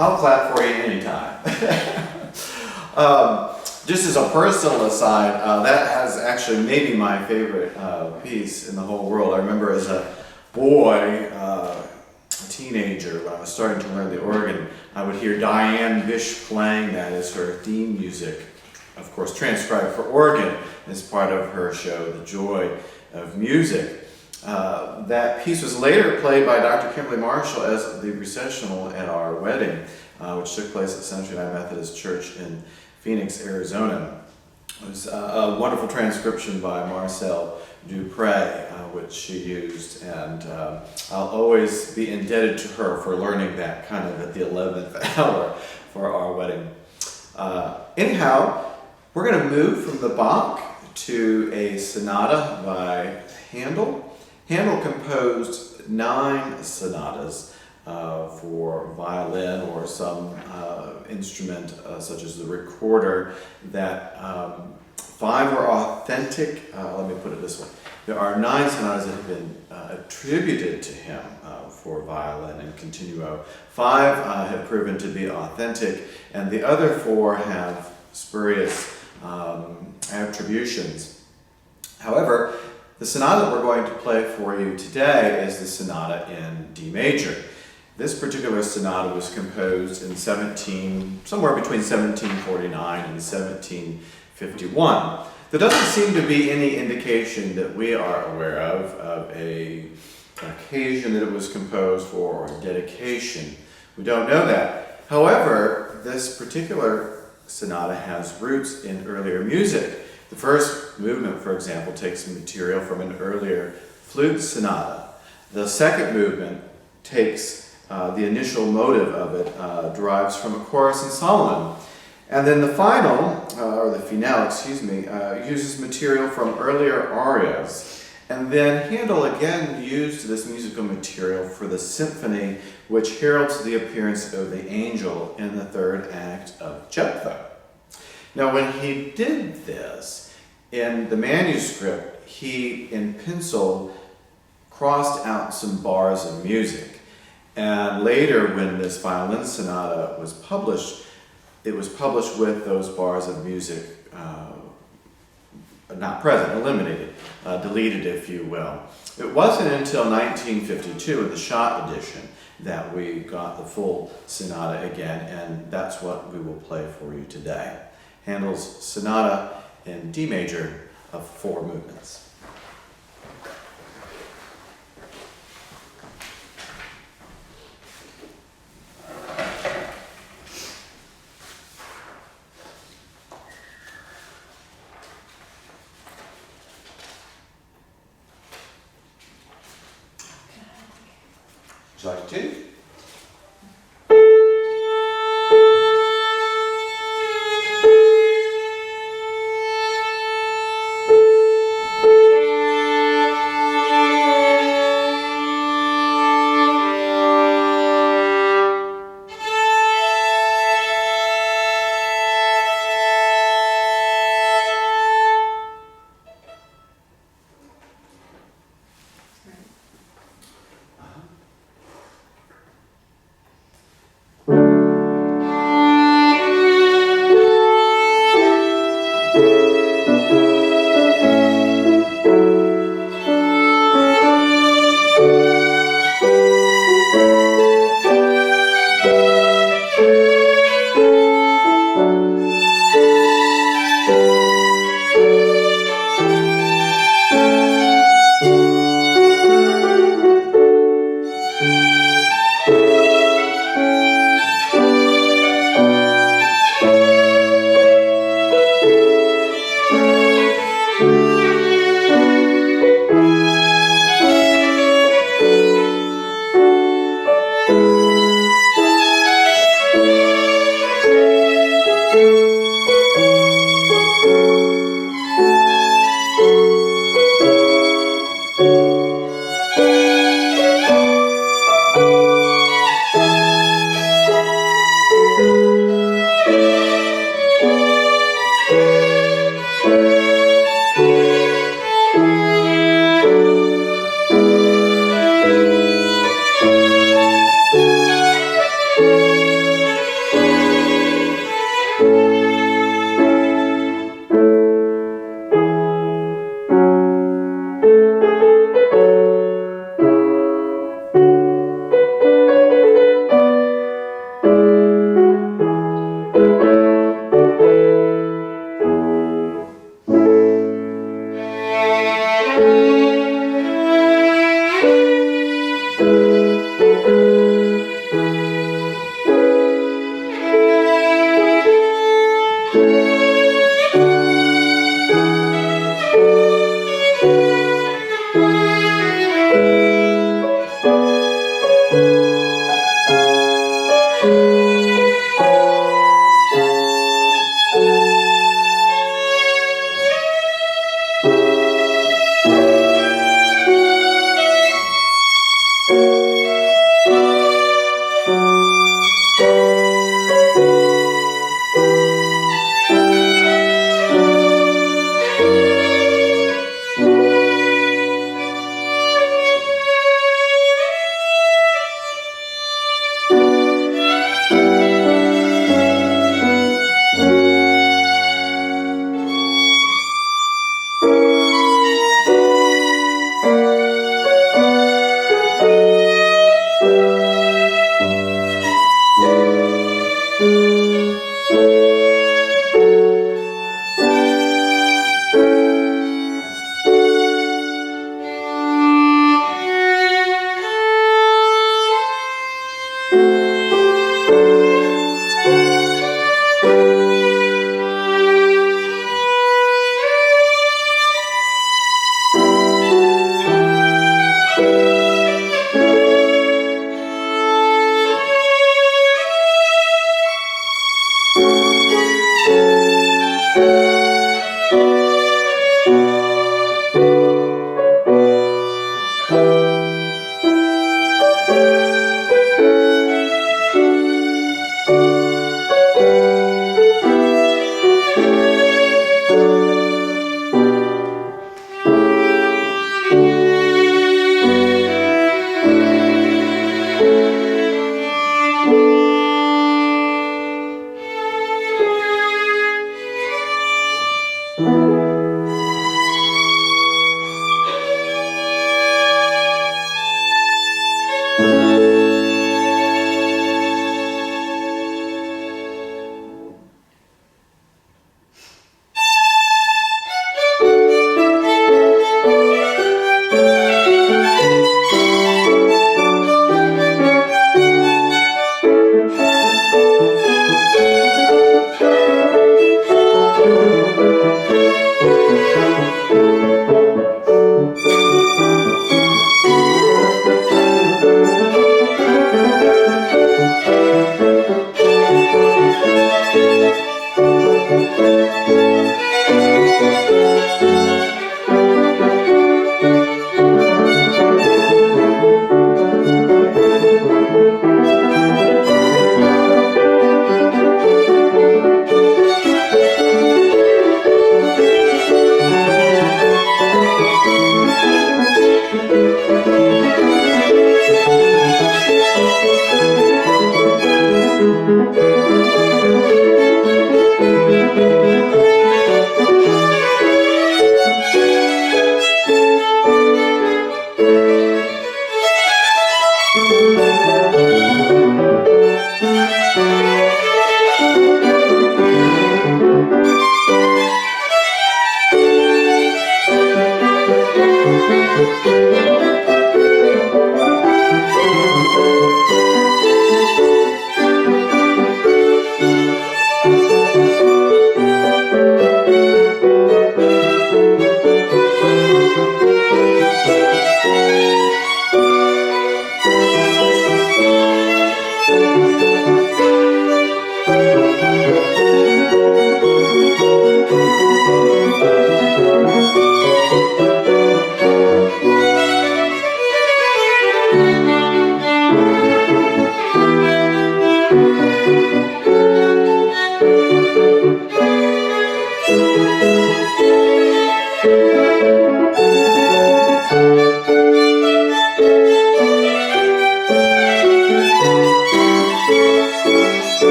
I'll clap for you anytime. Just as a personal aside, that has actually maybe my favorite piece in the whole world. I remember as a boy, a teenager, when I was starting to learn the organ, I would hear Diane Bish playing that as her theme music, of course transcribed for organ as part of her show, The Joy of Music. That piece was later played by Dr. Kimberly Marshall as the recessional at our wedding, which took place at Century United Methodist Church in Phoenix, Arizona. It was a wonderful transcription by Marcel Dupré, which she used, and I'll always be indebted to her for learning that kind of at the 11th hour for our wedding. Anyhow, we're going to move from the Bach to a sonata by Handel. Handel composed 9 sonatas for violin or some instrument such as the recorder that 5 are authentic. Let me put it this way. There are 9 sonatas that have been attributed to him for violin and continuo. 5 have proven to be authentic, and the other 4 have spurious attributions. However, the sonata that we're going to play for you today is the sonata in D major. This particular sonata was composed in somewhere between 1749 and 1751. There doesn't seem to be any indication that we are aware of an occasion that it was composed for or a dedication. We don't know that. However, this particular sonata has roots in earlier music. The first movement, for example, takes material from an earlier flute sonata. The second movement takes the initial motive of it, derives from a chorus in Solomon. And then the finale, uses material from earlier arias. And then Handel again used this musical material for the symphony, which heralds the appearance of the angel in the third act of Jephthah. Now, when he did this, in the manuscript, he, in pencil, crossed out some bars of music. And later, when this violin sonata was published, it was published with those bars of music not present, eliminated, deleted, if you will. It wasn't until 1952, in the Schott edition, that we got the full sonata again, and that's what we will play for you today. Handel's sonata in D major of 4 movements. Would you like to?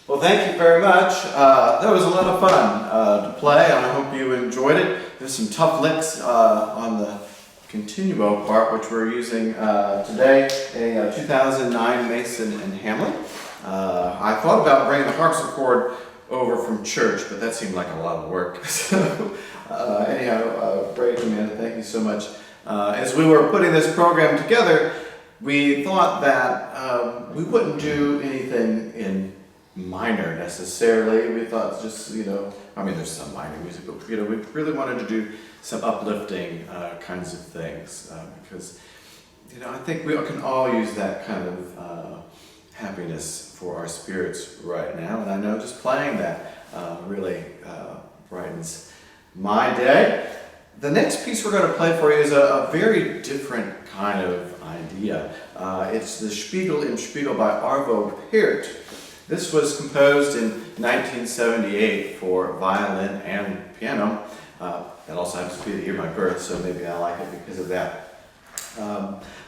Well, thank you very much. That was a lot of fun to play, and I hope you enjoyed it. There's some tough licks on the continuo part, which we're using today, a 2009 Mason and Hamlin. I thought about bringing the harpsichord over from church, but that seemed like a lot of work. So anyhow, great, Amanda, thank you so much. As we were putting this program together, we thought that we wouldn't do anything in minor necessarily. We thought just, I mean, there's some minor music, but we really wanted to do some uplifting kinds of things because, I think we can all use that kind of happiness for our spirits right now, and I know just playing that really brightens my day. The next piece we're going to play for you is a very different kind of idea. It's the Spiegel im Spiegel by Arvo Pärt. This was composed in 1978 for violin and piano. That also happens to be the year of my birth, so maybe I like it because of that.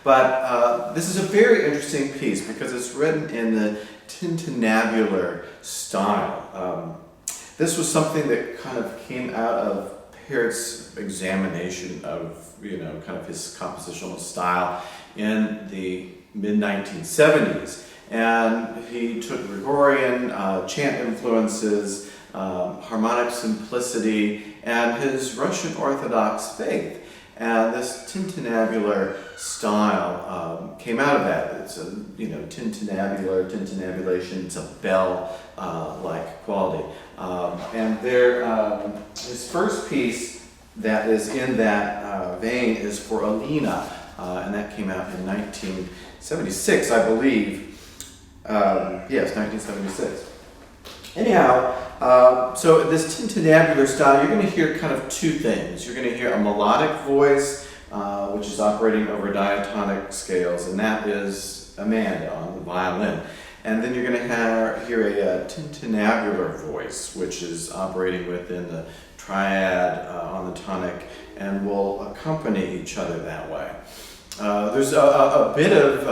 But this is a very interesting piece because it's written in the tintinnabular style. This was something that kind of came out of Pärt's examination of, kind of his compositional style in the mid-1970s. And he took Gregorian chant influences, harmonic simplicity, and his Russian Orthodox faith. And this tintinnabular style came out of that. It's a, tintinnabulation, it's a bell-like quality. And his first piece that is in that vein is for Alina, and that came out in 1976, I believe. Yes, 1976. Anyhow, so this tintinnabular style, you're going to hear kind of two things. You're going to hear a melodic voice, which is operating over diatonic scales, and that is Amanda on the violin. And then you're going to hear a tintinnabular voice, which is operating within the triad on the tonic, and will accompany each other that way. There's a bit of,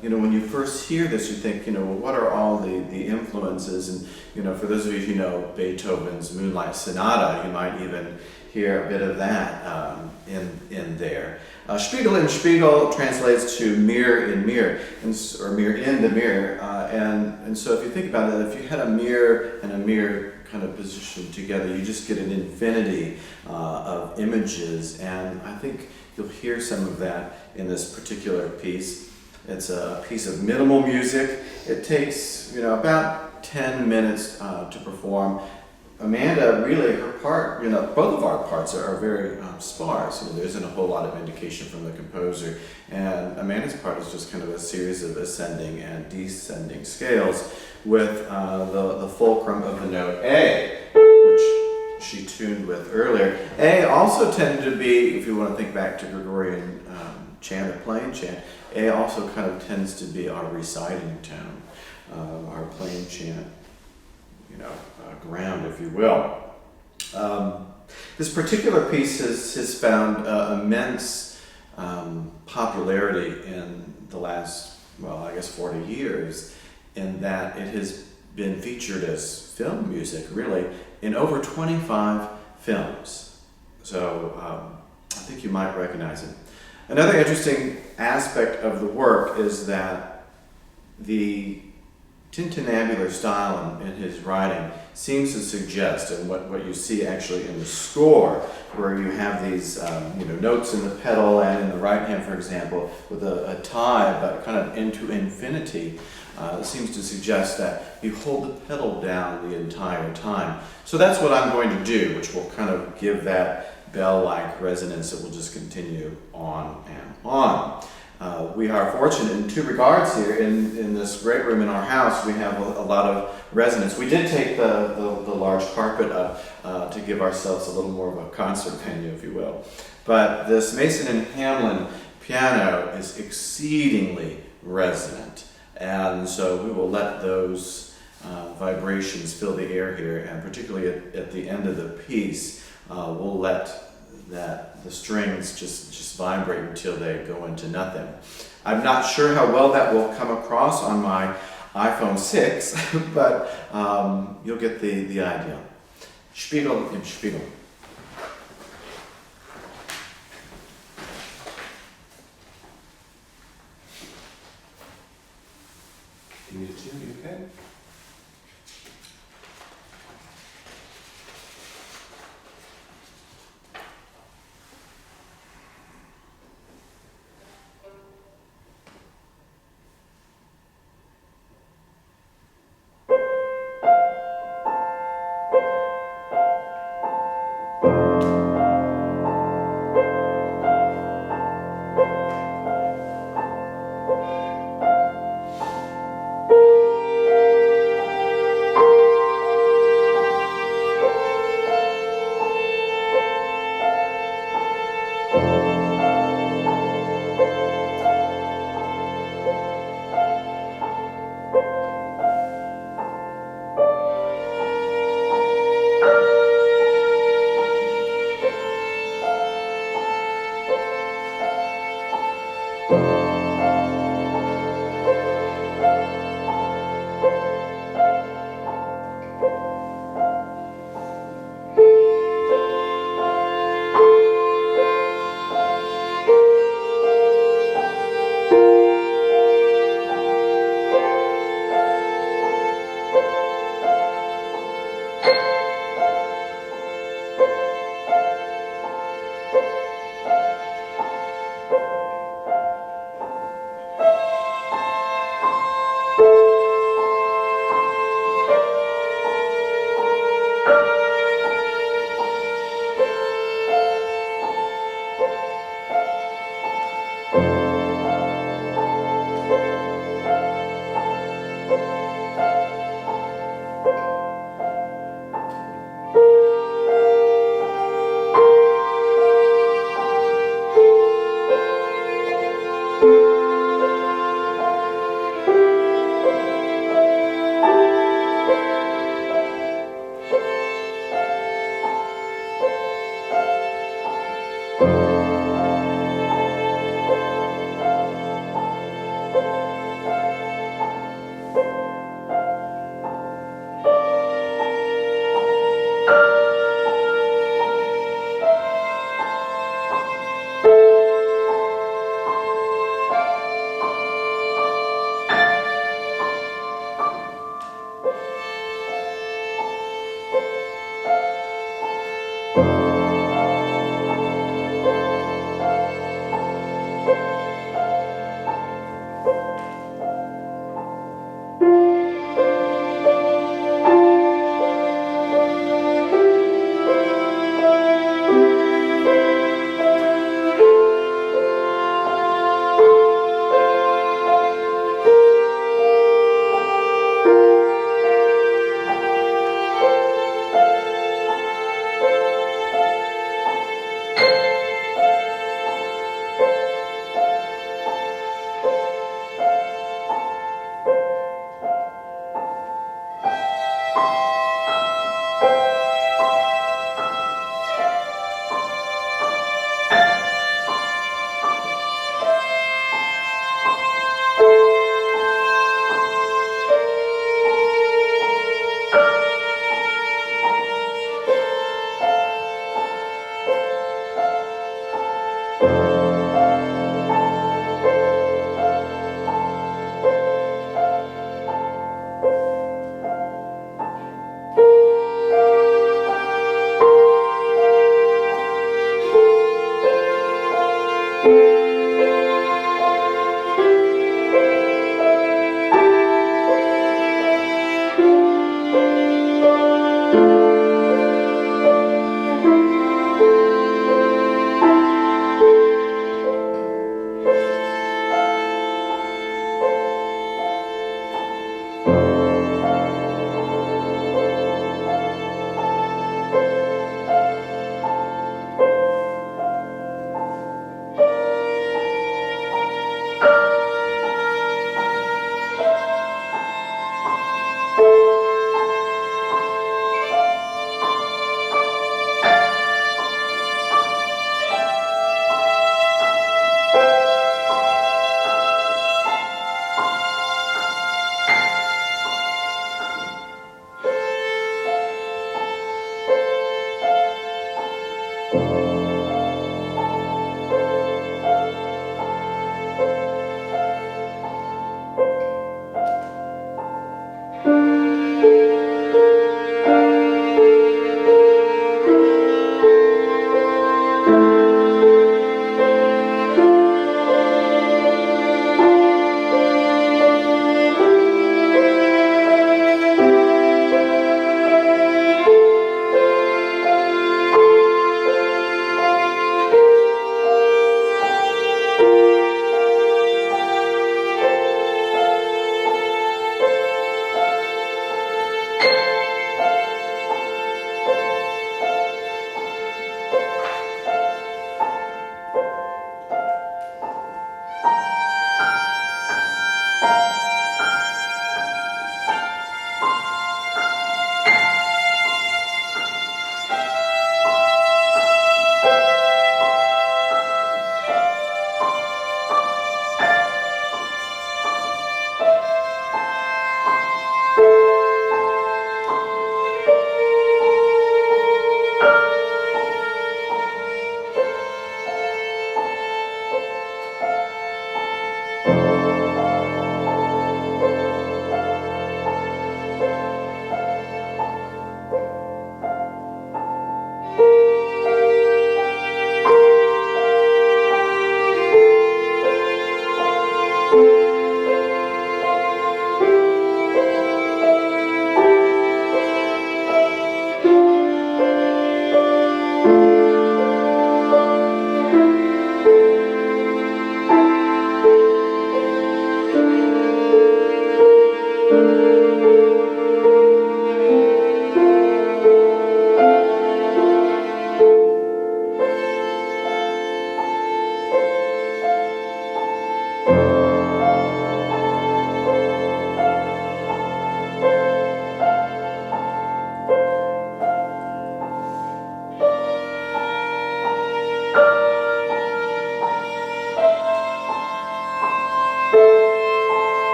when you first hear this, you think, well, what are all the influences? And, for those of you who know Beethoven's Moonlight Sonata, you might even hear a bit of that in there. Spiegel in Spiegel translates to mirror in mirror, or mirror in the mirror. And so if you think about it, if you had a mirror and a mirror kind of positioned together, you just get an infinity of images. And I think you'll hear some of that in this particular piece. It's a piece of minimal music. It takes, about 10 minutes to perform. Amanda, really, her part, both of our parts are very sparse. There isn't a whole lot of indication from the composer. And Amanda's part is just kind of a series of ascending and descending scales with the fulcrum of the note A, which she tuned with earlier. A also tended to be, if you want to think back to Gregorian chant or plain chant, A also kind of tends to be our reciting tone, our plain chant, ground, if you will. This particular piece has found immense popularity in the last, 40 years, in that it has been featured as film music, really, in over 25 films. So I think you might recognize it. Another interesting aspect of the work is that the tintinnabular style in his writing seems to suggest, and what you see actually in the score, where you have these notes in the pedal and in the right hand, for example, with a tie but kind of into infinity, seems to suggest that you hold the pedal down the entire time. So that's what I'm going to do, which will kind of give that bell-like resonance that will just continue on and on. We are fortunate in two regards here. In this great room in our house, we have a lot of resonance. We did take the large carpet up to give ourselves a little more of a concert venue, if you will. But this Mason and Hamlin piano is exceedingly resonant. And so we will let those vibrations fill the air here, and particularly at the end of the piece, we'll let the strings just vibrate until they go into nothing. I'm not sure how well that will come across on my iPhone 6, but you'll get the idea. Spiegel im Spiegel. You need a tune, you okay?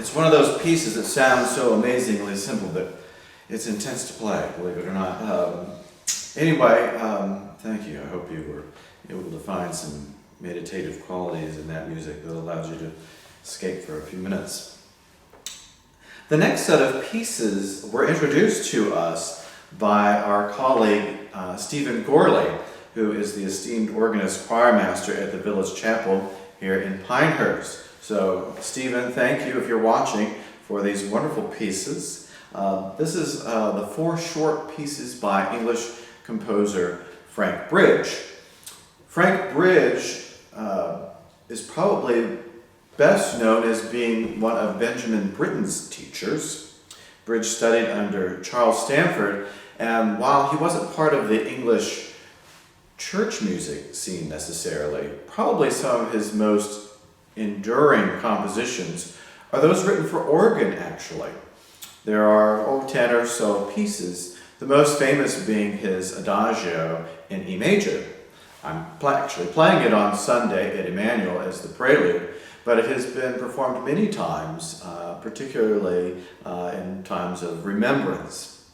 It's one of those pieces that sounds so amazingly simple, but it's intense to play, believe it or not. Anyway, thank you. I hope you were able to find some meditative qualities in that music that allows you to escape for a few minutes. The next set of pieces were introduced to us by our colleague Stephen Gorley, who is the esteemed organist choirmaster at the Village Chapel here in Pinehurst. So, Stephen, thank you if you're watching for these wonderful pieces. This is the 4 short pieces by English composer Frank Bridge. Frank Bridge is probably best known as being one of Benjamin Britten's teachers. Bridge studied under Charles Stanford, and while he wasn't part of the English church music scene necessarily, probably some of his most enduring compositions are those written for organ, actually. There are 10 or so pieces, the most famous being his Adagio in E major. I'm actually playing it on Sunday at Emmanuel as the Prelude, but it has been performed many times, particularly in times of remembrance.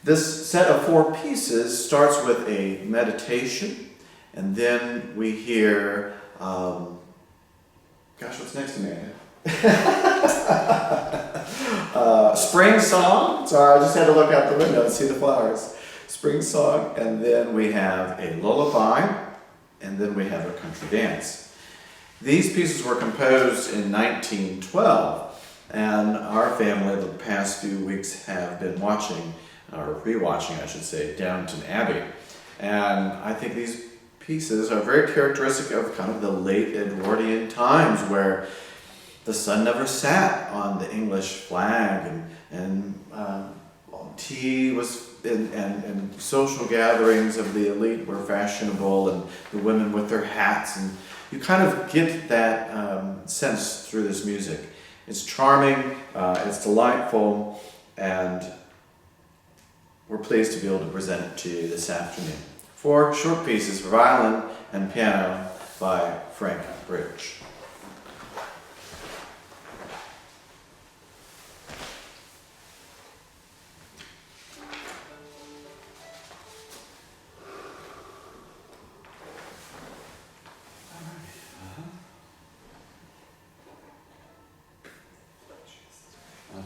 This set of 4 pieces starts with a meditation, and then we hear, what's next, Amanda? Spring song. Sorry, I just had to look out the window and see the flowers. Spring song, and then we have a lullaby, and then we have a country dance. These pieces were composed in 1912, and our family the past few weeks have been watching, or rewatching I should say, Downton Abbey. And I think these pieces are very characteristic of kind of the late Edwardian times where the sun never sat on the English flag, and tea was and social gatherings of the elite were fashionable, and the women with their hats, and you kind of get that sense through this music. It's charming, it's delightful, and we're pleased to be able to present it to you this afternoon. 4 short pieces for violin and piano by Frank Bridge.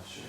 Sure.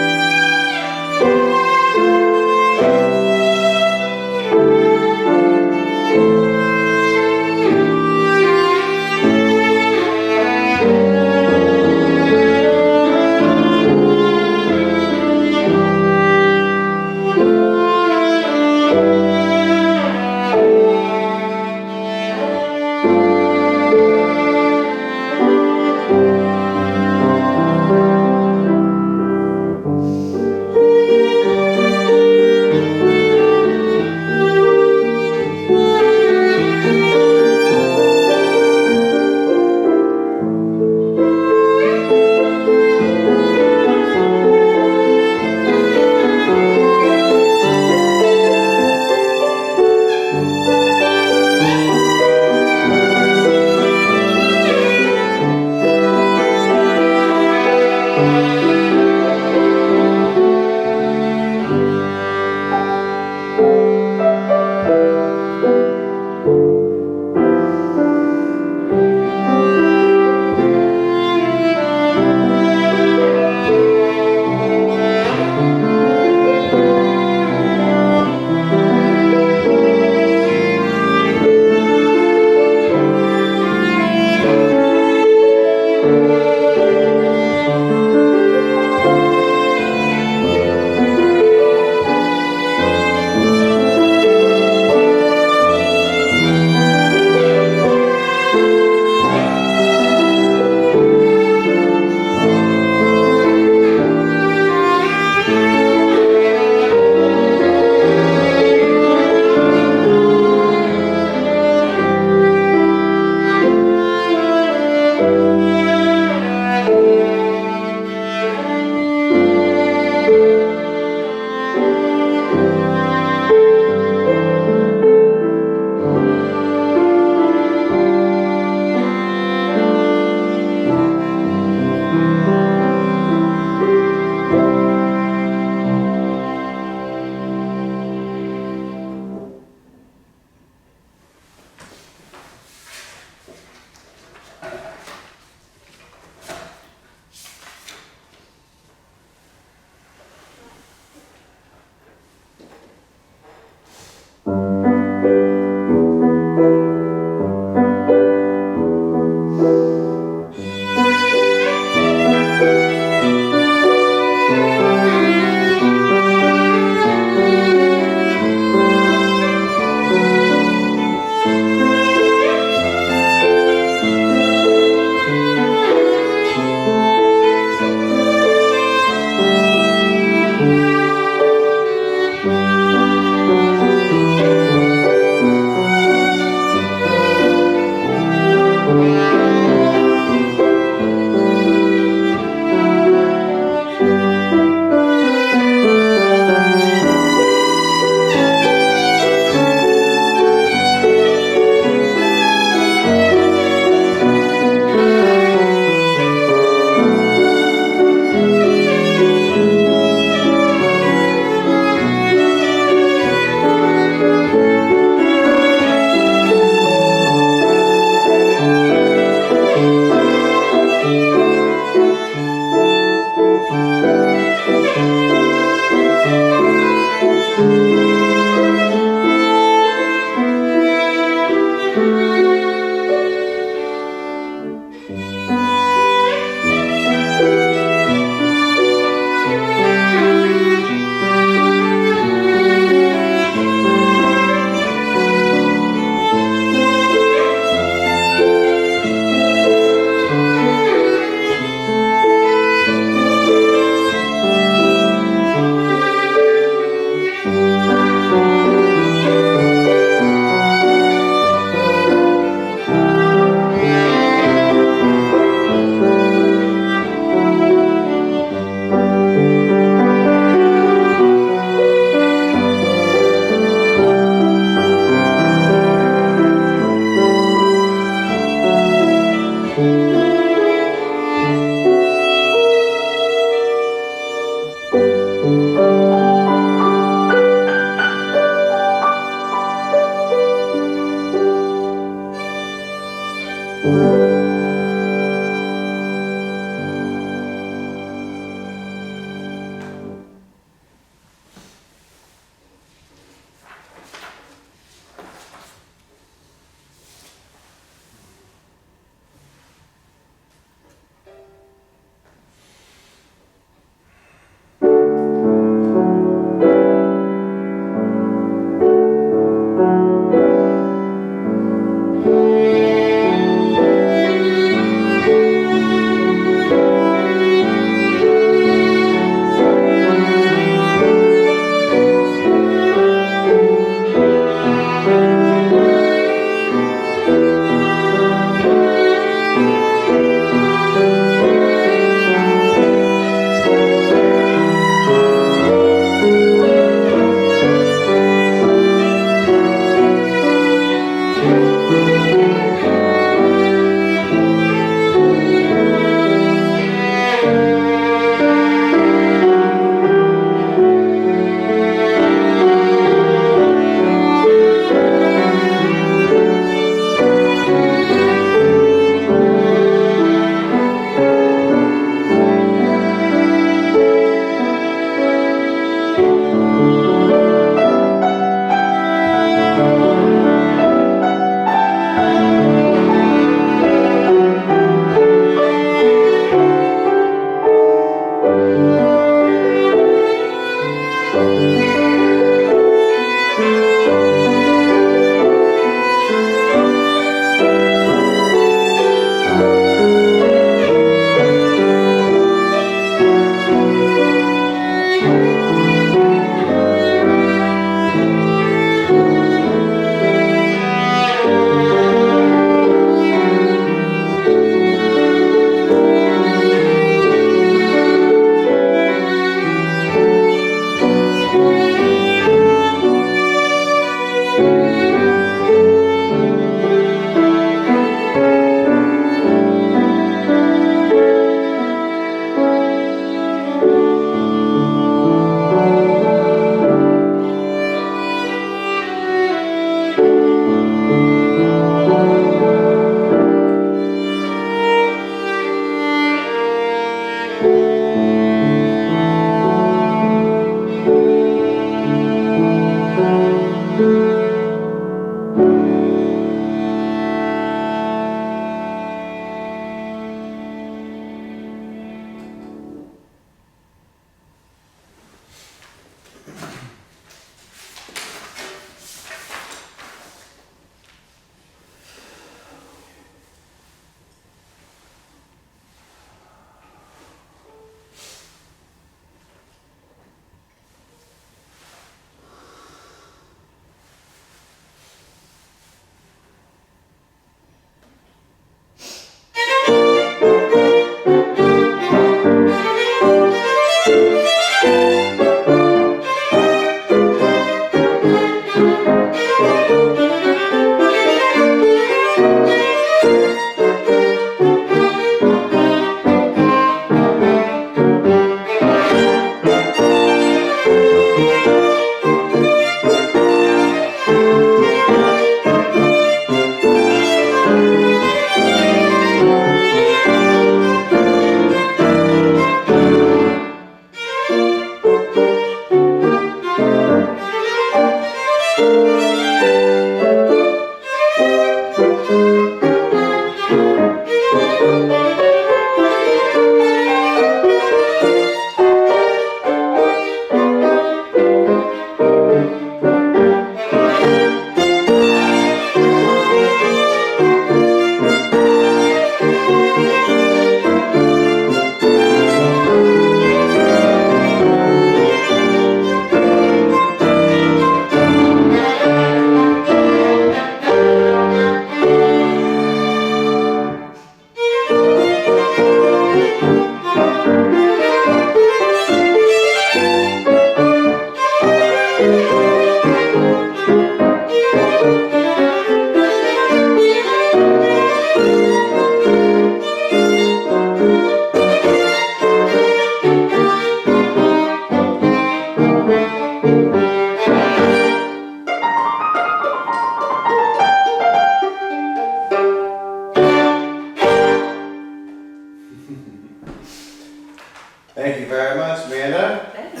Thank you very much, Amanda. Thank you.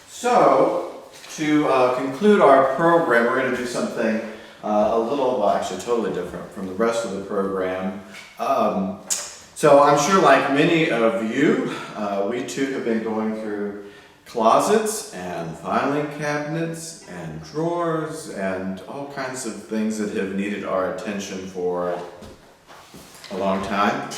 So, to conclude our program, we're going to do something a little, well, actually totally different from the rest of the program. So I'm sure like many of you, we too have been going through closets and filing cabinets and drawers and all kinds of things that have needed our attention for a long time.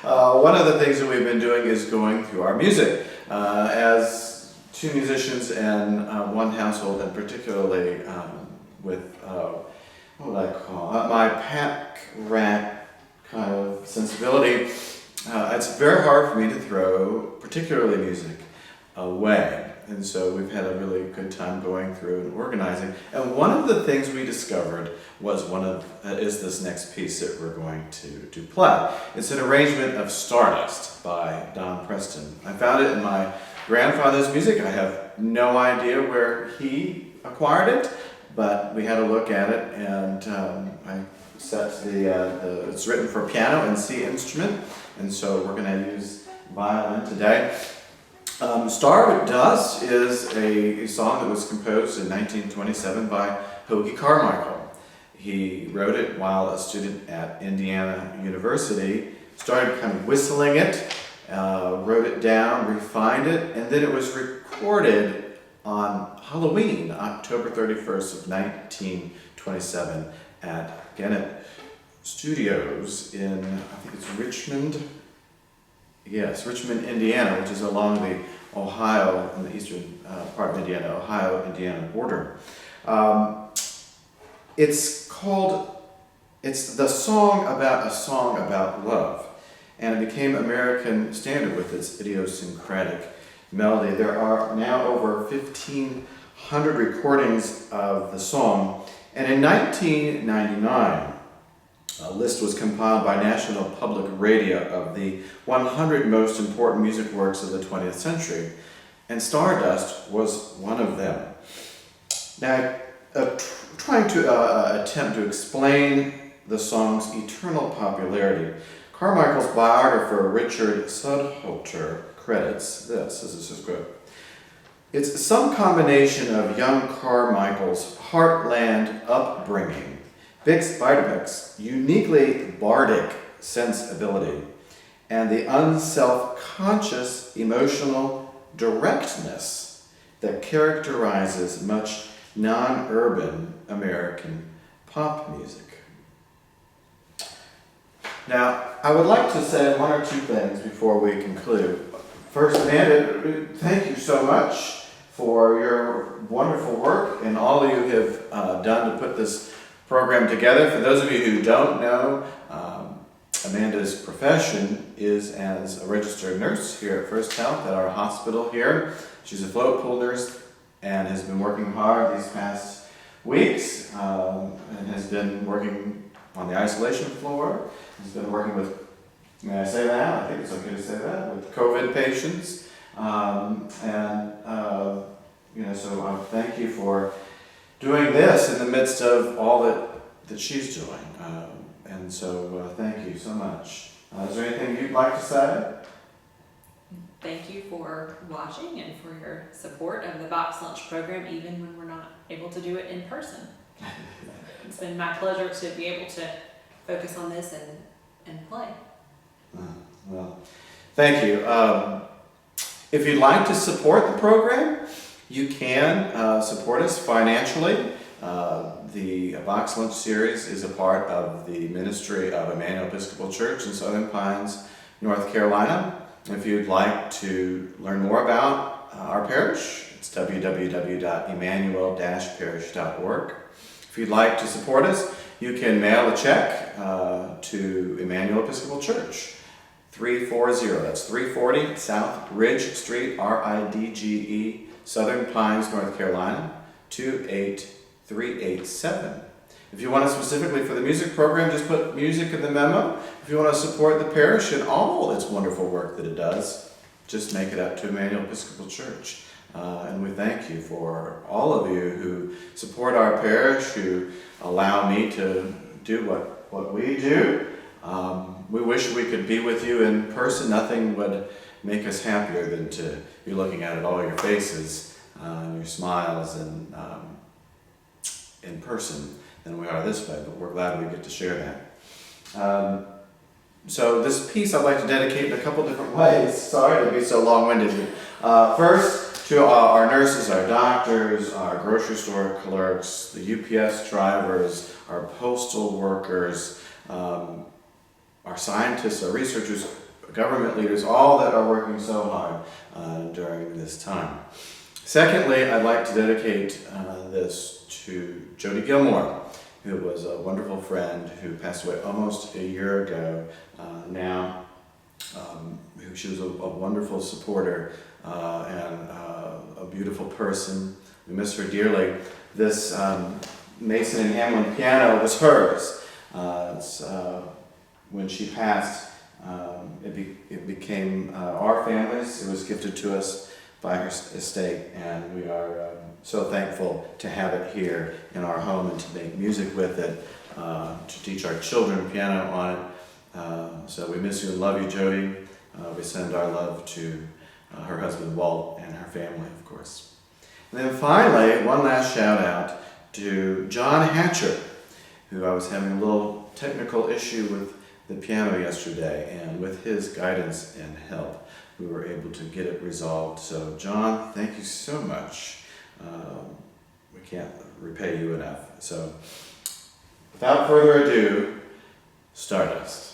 One of the things that we've been doing is going through our music. As two musicians in one household, and particularly with, what would I call it, my pack rat kind of sensibility, it's very hard for me to throw, particularly music, away. And so we've had a really good time going through and organizing. And one of the things we discovered was is this next piece that we're going to play. It's an arrangement of Stardust by Don Preston. I found it in my grandfather's music. I have no idea where he acquired it, but we had a look at it, and I set it's written for piano and C instrument, and so we're going to use violin today. Stardust is a song that was composed in 1927 by Hoagy Carmichael. He wrote it while a student at Indiana University, started kind of whistling it, wrote it down, refined it, and then it was recorded on Halloween, October 31st of 1927 at Gannett Studios in, I think it's Richmond, Indiana, which is along the Ohio, in the eastern part of Indiana, Ohio-Indiana border. It's the song about love, and it became American standard with its idiosyncratic melody. There are now over 1,500 recordings of the song, and in 1999, a list was compiled by National Public Radio of the 100 most important music works of the 20th century, and Stardust was one of them. Now, trying to attempt to explain the song's eternal popularity, Carmichael's biographer Richard Sudholter credits this is his quote. It's some combination of young Carmichael's heartland upbringing, Bix Beiderbecke's uniquely bardic sensibility, and the unself-conscious emotional directness that characterizes much non-urban American pop music. Now, I would like to say one or two things before we conclude. First, Amanda, thank you so much for your wonderful work and all you have done to put this program together. For those of you who don't know, Amanda's profession is as a registered nurse here at First Health at our hospital here. She's a float pool nurse and has been working hard these past weeks and has been working on the isolation floor. Has been working with, may I say that? I think it's okay to say that, with COVID patients. So I thank you for doing this in the midst of all that she's doing. Thank you so much. Is there anything you'd like to say? Thank you for watching and for your support of the Box Lunch program, even when we're not able to do it in person. It's been my pleasure to be able to focus on this and play. Well, thank you. If you'd like to support the program, you can support us financially. The Box Lunch series is a part of the ministry of Emmanuel Episcopal Church in Southern Pines, North Carolina. If you'd like to learn more about our parish, it's www.emmanuel-parish.org. If you'd like to support us, you can mail a check to Emmanuel Episcopal Church, 340, that's 340 South Ridge Street, RIDGE, Southern Pines, North Carolina, 28387. If you want it specifically for the music program, just put music in the memo. If you want to support the parish and all its wonderful work that it does, just make it up to Emmanuel Episcopal Church. And we thank you for all of you who support our parish, who allow me to do what we do. We wish we could be with you in person. Nothing would make us happier than to be looking at all your faces, your smiles, and in person than we are this way, but we're glad we get to share that. So this piece I'd like to dedicate in a couple different ways. Sorry to be so long-winded. First, to our nurses, our doctors, our grocery store clerks, the UPS drivers, our postal workers, our scientists, our researchers, government leaders, all that are working so hard during this time. Secondly, I'd like to dedicate this to Jody Gilmore, who was a wonderful friend who passed away almost a year ago now. She was a wonderful supporter and a beautiful person. We miss her dearly. This Mason and Hamlin piano was hers. When she passed, it became our family's. It was gifted to us by her estate, and we are so thankful to have it here in our home and to make music with it, to teach our children piano on it. So we miss you and love you, Jody. We send our love to her husband, Walt, and her family, of course. And then finally, one last shout out to John Hatcher, who I was having a little technical issue with the piano yesterday, and with his guidance and help, we were able to get it resolved. So John, thank you so much. We can't repay you enough. So without further ado, Stardust.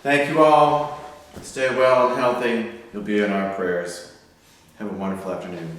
Thank you all. Stay well and healthy. You'll be in our prayers. Have a wonderful afternoon.